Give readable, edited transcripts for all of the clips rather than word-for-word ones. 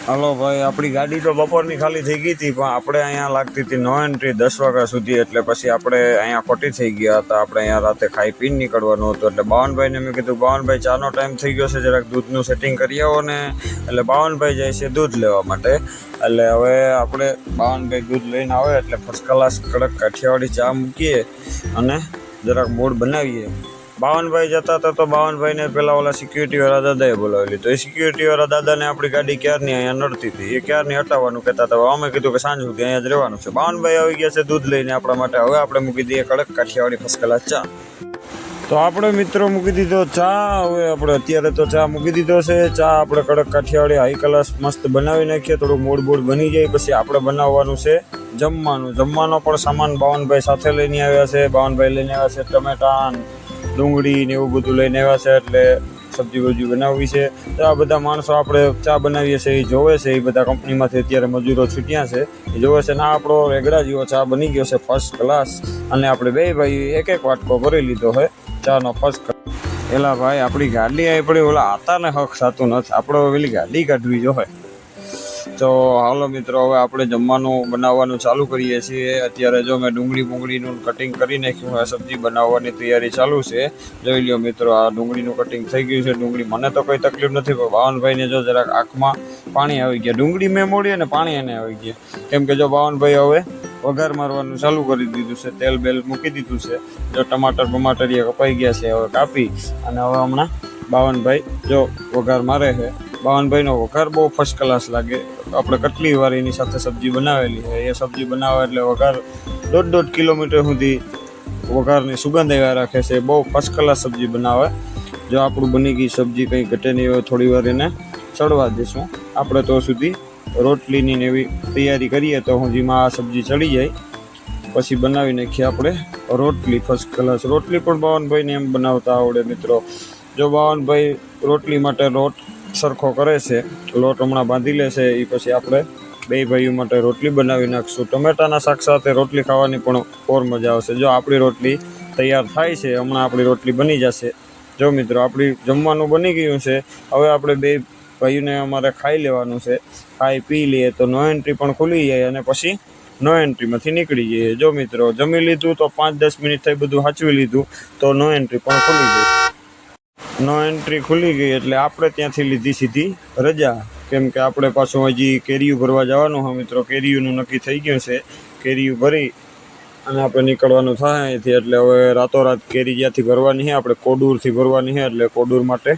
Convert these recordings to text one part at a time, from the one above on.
Hello ભાઈ, આપણી ગાડી તો બપોરની ખાલી થઈ ગઈ હતી, પણ આપણે અહીંયા લાગતી હતી નો એન્ટ્રી 10 વાગ્યા સુધી. એટલે પછી આપણે અહીંયા ખોટી થઈ ગયા હતા. આપણે અહીંયા રાતે ખાઈ પીને નીકળવાનું હતું. એટલે બાવનભાઈને મેં કીધું, બાવનભાઈ ચાનો ટાઈમ થઈ ગયો છે, જરાક દૂધનું સેટિંગ કરી આવો ને. એટલે બાવનભાઈ જાય છે દૂધ લેવા માટે. એટલે હવે આપણે બાવનભાઈ દૂધ લઈને આવે એટલે ફર્સ્ટ ક્લાસ કડક કાઠિયાવાડી ચા મૂકીએ અને જરાક મૂડ બનાવીએ. બાવનભાઈ જતા હતા તો બાવનભાઈને પેલા ઓલા સિક્યુરિટીવાળા દાદાએ બોલાવેલી. તો એ સિક્યુરિટીવાળા દાદાને આપણી ગાડી ક્યારની અહીંયા નડતી હતી, એ ક્યારની હટાવવાનું કહેતા હતા. અમે કીધું કે સાંજ સુધી અહીંયા જ રહેવાનું છે. બાવનભાઈ આવી ગયા છે દૂધ લઈને આપણા માટે. હવે આપણે મૂકી દઈએ કડક કાઠિયાવાડી ફર્સ્ટ ક્લાસ ચા. તો આપણે મિત્રો મૂકી દીધો ચા. હવે આપણે અત્યારે તો ચા મૂકી દીધો છે. ચા આપણે કડક કાઠિયાવાડી હાઈ ક્લાસ મસ્ત બનાવી નાખીએ. થોડું મૂડ બૂડ બની જાય પછી આપણે બનાવવાનું છે જમવાનું. જમવાનો પણ સામાન બાવનભાઈ સાથે લઈને આવ્યા છે. બાવનભાઈ લઈને આવ્યા છે ટમેટા, ડુંગળી ને એવું બધું લઈને આવ્યા છે. એટલે સબ્જી વબ્જી બનાવવી છે. તો આ બધા માણસો આપણે ચા બનાવીએ છીએ એ જોવે છે. એ બધા કંપનીમાંથી અત્યારે મજૂરો છૂટ્યા છે, એ જોવે છે. ના આપણો રેગડા જેવો ચા બની ગયો છે ફર્સ્ટ ક્લાસ. અને આપણે બે ભાઈ એક એક વાટકો ભરી લીધો છે ચાનો ફર્સ્ટ ક્લાસ. એલા ભાઈ, આપણી ગાડી આવી પડી, ઓલા આતાને હક થતું નથી. આપણે પેલી ગાડી કાઢવી જોઈએ. તો હાલો મિત્રો, હવે આપણે જમવાનું બનાવવાનું ચાલુ કરીએ છીએ. અત્યારે જો મેં ડુંગળીનું કટિંગ કરી નાખ્યું હોય, સબ્જી બનાવવાની તૈયારી ચાલુ છે. જોઈ લો મિત્રો, આ ડુંગળીનું કટિંગ થઈ ગયું છે. ડુંગળી મને તો કોઈ તકલીફ નથી, પણ બાવનભાઈને જો જરાક આંખમાં પાણી આવી ગયા. ડુંગળી મેં મોડી અને પાણી એને આવી ગયા. કેમ કે જો બાવનભાઈ હવે વઘાર મારવાનું ચાલુ કરી દીધું છે. તેલ બેલ મૂકી દીધું છે. જો ટમાટરિયા કપાઈ ગયા છે, હવે કાપી અને હવે હમણાં બાવનભાઈ જો વઘાર મારે છે. બાવનભાઈનો વઘાર બહુ ફર્સ્ટ ક્લાસ લાગે. આપણે કટલી વાર એની સાથે સબ્જી બનાવેલી છે. એ સબ્જી બનાવે એટલે વઘાર 1.5 કિલોમીટર સુધી વઘારની સુગંધ આવ્યા રાખે છે. બહુ ફર્સ્ટ ક્લાસ સબ્જી બનાવે. જો આપણું બની ગઈ સબ્જી કંઈ ઘટે નહીં હોય, થોડી વાર એને ચડવા દઈશું. આપણે તો સુધી રોટલીની ને એવી તૈયારી કરીએ તો સુધીમાં આ સબ્જી ચડી જાય. પછી બનાવી નાખીએ આપણે રોટલી ફર્સ્ટ ક્લાસ. રોટલી પણ બાવનભાઈને એમ બનાવતા આવડે મિત્રો. જો બાવનભાઈ રોટલી માટે લોટ સરખો કરે છે, લોટ હમણાં બાંધી લેશે. એ પછી આપણે બે ભાઈઓ માટે રોટલી બનાવી નાખશું. ટમેટાના શાક સાથે રોટલી ખાવાની પણ ઓર મજા આવશે. જો આપણી રોટલી તૈયાર થાય છે, હમણાં આપણી રોટલી બની જશે. જો મિત્રો, આપણી જમવાનું બની ગયું છે. હવે આપણે બે ભાઈઓને અમારે ખાઈ લેવાનું છે. ખાઈ પી લઈએ તો નો એન્ટ્રી પણ ખુલી જાય અને પછી નો એન્ટ્રીમાંથી નીકળી જઈએ. જો મિત્રો, જમી લીધું તો 5-10 મિનિટ થઈ, બધું સાચવી લીધું તો નો એન્ટ્રી પણ ખુલી ગઈ. નો એન્ટ્રી ખુલી ગઈ એટલે આપણે ત્યાંથી લીધી સીધી રજા. કેમ કે આપણે પાછું હજી કેરીયું ભરવા જવાનું હોય મિત્રો. કેરીયુંનું નક્કી થઈ ગયું છે. કેરીયું ભરી અને આપણે નીકળવાનું થાય અહીંથી. એટલે હવે રાતોરાત કેરી જ્યાંથી ભરવાની છે, આપણે કોડૂરથી ભરવાની છે. એટલે કોડૂર માટે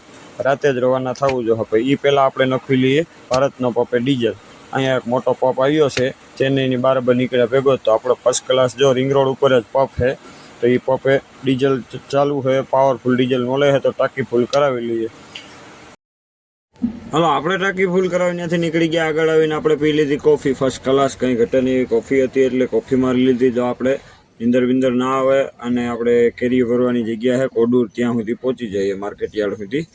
રાતે જ રવાના થવું જોઈએ. હવે એ પહેલાં આપણે નખી લઈએ ભારતનો પંપ ડીઝલ. અહીંયા એક મોટો પંપ આવ્યો છે ચેન્નઈની બરાબર નીકળ્યા ભેગો. તો આપણો ફર્સ્ટ ક્લાસ જો રિંગ રોડ ઉપર જ પંપ છે. તો એ પંપે ડીઝલ ચાલુ છે, પાવરફુલ ડીઝલ મળે છે. તો ટાંકી ફૂલ કરાવી લઈએ. હલો, આપણે ટાંકી ફૂલ કરાવી ત્યાંથી નીકળી ગયા. આગળ આવીને આપણે પી લીધી કોફી ફર્સ્ટ ક્લાસ. કંઈ ઘટે નહીં એવી કોફી હતી એટલે કોફી મારી લીધી. જો આપણે વિંદર ના આવે અને આપણે કેરી ભરવાની જગ્યા છે કોડૂર, ત્યાં સુધી પહોંચી જઈએ માર્કેટ યાર્ડ સુધી.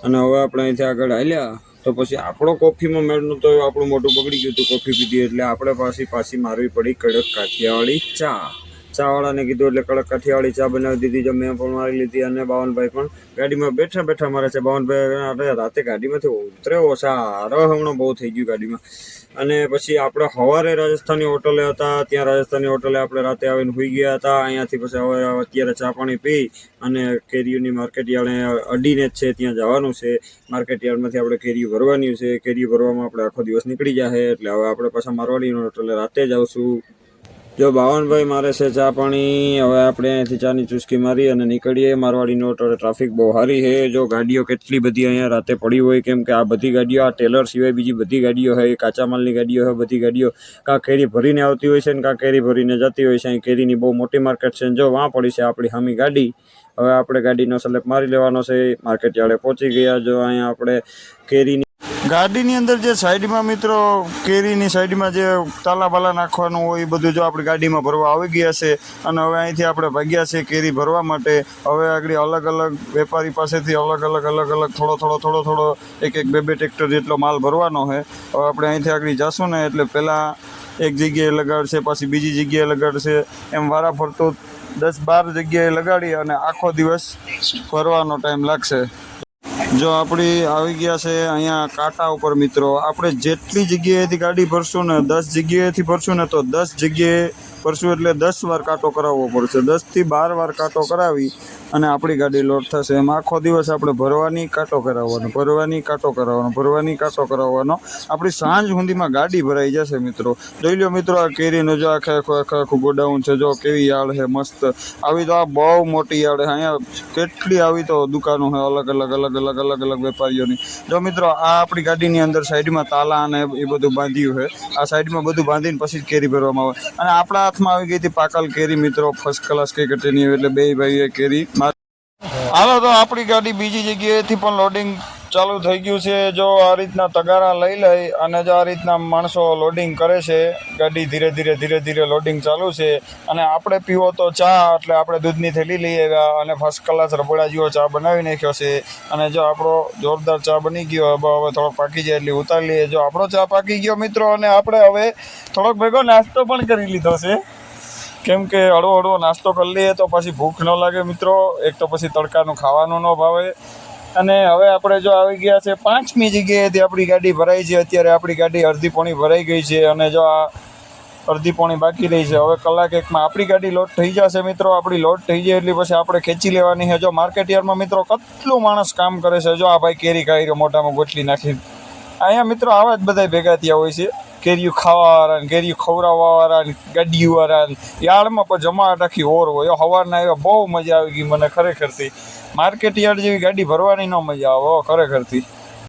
અને હવે આપણે અહીંથી આગળ હાલ્યા તો પછી આપણો કોફીમાં મેળનું તો આપણું મોટું બગડી ગયું હતું કોફી પીધી. એટલે આપણે પાછી મારવી પડી કડક કાઠિયાવાડી ચા. ચાવાળાને કીધું એટલે કડક કાઠિયાવાડી ચા બનાવી દીધી. જો મેં પણ મારી લીધી અને બાવનભાઈ પણ ગાડીમાં બેઠા મારે છે. બાવનભાઈ રાતે ગાડીમાંથી ઉતરે ઓછા હમણાં બહુ થઈ ગયું ગાડીમાં. અને પછી આપણે સવારે રાજસ્થાની હોટલે હતા. ત્યાં રાજસ્થાની હોટલે આપણે રાતે આવીને સૂઈ ગયા હતા. અહીંયાથી પછી હવે અત્યારે ચા પાણી પી અને કેરીઓની માર્કેટ યાર્ડ અડીને જ છે, ત્યાં જવાનું છે. માર્કેટ યાર્ડમાંથી આપણે કેરીઓ ભરવાની છે. કેરીઓ ભરવામાં આપણે આખો દિવસ નીકળી જાય. એટલે હવે આપણે પાછા મારવાડીની હોટલે રાતે જ આવશું. જો બાવનભાઈ મારે છે ચા પાણી. હવે આપણે અહીંયાથી ચાની ચુસ્કી મારી અને નીકળીએ. મારવાડીની હોટલે ટ્રાફિક બહુ સારી છે. જો ગાડીઓ કેટલી બધી અહીંયા રાતે પડી હોય. કેમ કે આ બધી ગાડીઓ, આ ટેલર સિવાય બીજી બધી ગાડીઓ છે, કાચા માલની ગાડીઓ છે. બધી ગાડીઓ કાં કેરી ભરીને આવતી હોય છે ને કાં કેરી ભરીને જતી હોય છે. અહીં કેરીની બહુ મોટી માર્કેટ છે. જો વાં પડી છે આપણી સામી ગાડી. હવે આપણે ગાડીનો સ્લેપ મારી લેવાનો છે. માર્કેટ યાર્ડે પહોંચી ગયા. જો અહીંયા આપણે કેરીની ગાડીની અંદર જે સાઈડમાં મિત્રો કેરીની સાઈડમાં જે તાલા બાલા નાખવાનું હોય એ બધું જો આપણી ગાડીમાં ભરવા આવી ગયા છે. અને હવે અહીંથી આપણે ભાગ્યા છે કેરી ભરવા માટે. હવે આગળ અલગ અલગ વેપારી પાસેથી અલગ થોડો એક બે ટ્રેક્ટર જેટલો માલ ભરવાનો છે. હવે આપણે અહીંથી આગળ જઈશું ને એટલે પહેલાં એક જગ્યાએ લગાડશે, પછી બીજી જગ્યાએ લગાડશે. એમ વારા ફરતું 10-12 જગ્યાએ લગાડી અને આખો દિવસ ભરવાનો ટાઈમ લાગશે. જો આપણી આવી ગયા છે અહીંયા કાંટા ઉપર મિત્રો. આપણે જેટલી જગ્યાએથી ગાડી ભરશું ને 10 જગ્યાએથી ભરશું ને તો 10 જગ્યાએ ભરશું એટલે 10 વાર કાંટો કરાવવો પડશે. 10 થી 12 વાર કાંટો કરાવી અને આપણી ગાડી લોડ થશે. એમ આખો દિવસ આપણે ભરવાની, કાંટો કરાવવાનો, ભરવાની, કાંટો કરાવવાનો, ભરવાની, કાંટો કરાવવાનો. આપણી સાંજ સુધીમાં ગાડી ભરાઈ જશે મિત્રો. જોઈ લો મિત્રો, આ કેરીનો જો આખું ગોડાઉન છે. જો કેવી યાળ છે મસ્ત. આવી તો આ બહુ મોટી યાળ છે. અહીંયા કેટલી આવી તો દુકાનો છે અલગ અલગ વેપારીઓની. જો મિત્રો, આ આપણી ગાડીની અંદર સાઈડમાં તાલા અને એ બધું બાંધ્યું છે. આ સાઈડમાં બધું બાંધીને પછી જ કેરી ભરવામાં આવે. અને આપણા હાથમાં આવી ગઈ હતી પાકલ કેરી મિત્રો. ફર્સ્ટ ક્લાસ કઈ કટેની એટલે બે ભાઈએ કેરી. હાલો તો આપણી ગાડી બીજી જગ્યાએથી પણ લોડિંગ ચાલુ થઈ ગયું છે. જો આ રીતના તગારા લઈ અને જો આ રીતના માણસો લોડિંગ કરે છે. ગાડી ધીરે ધીરે લોડિંગ ચાલુ છે. અને આપણે પીવો તો ચા, એટલે આપણે દૂધની થેલી લઈ આવ્યા અને ફર્સ્ટ ક્લાસ રબડા જેવો ચા બનાવી નાખ્યો છે. અને જો આપણો જોરદાર ચા બની ગયો. હવે થોડોક પાકી જાય એટલે ઉતારી લઈએ. જો આપણો ચા પાકી ગયો મિત્રો, અને આપણે હવે થોડોક ભેગો નાસ્તો પણ કરી લીધો છે. કેમ કે હળવો નાસ્તો કરી લઈએ તો પછી ભૂખ ન લાગે મિત્રો. એક તો પછી તડકાનું ખાવાનું ન ભાવે. અને હવે આપણે જો આવી ગયા છે 5મી જગ્યાએથી આપણી ગાડી ભરાઈ છે. અત્યારે આપણી ગાડી અડધી પોણી ભરાઈ ગઈ છે અને જો આ અડધી પોણી બાકી રહી છે. હવે કલાક એકમાં આપણી ગાડી લોડ થઈ જશે મિત્રો. આપણી લોડ થઈ જાય એટલે પછી આપણે ખેંચી લેવાની છે. જો માર્કેટ યાર્ડમાં મિત્રો કેટલું માણસ કામ કરે છે. જો આ ભાઈ કેરી ખાઈ રહ્યો મોઢામાં ગોટલી નાખી. અહીંયા મિત્રો આવા જ બધા ભેગા થયા હોય છે. કેરીઓ ખાવાવાળા ને કેરીઓ ખવડાવવાવાળા ને ગાડીઓવાળા યાર્ડમાં પણ જમાવટ આખી ઓર હોય. સવારના આવ્યા બહુ મજા આવી ગઈ મને ખરેખરથી. માર્કેટ યાર્ડ જેવી ગાડી ભરવાની ન મજા આવે ખરેખરથી.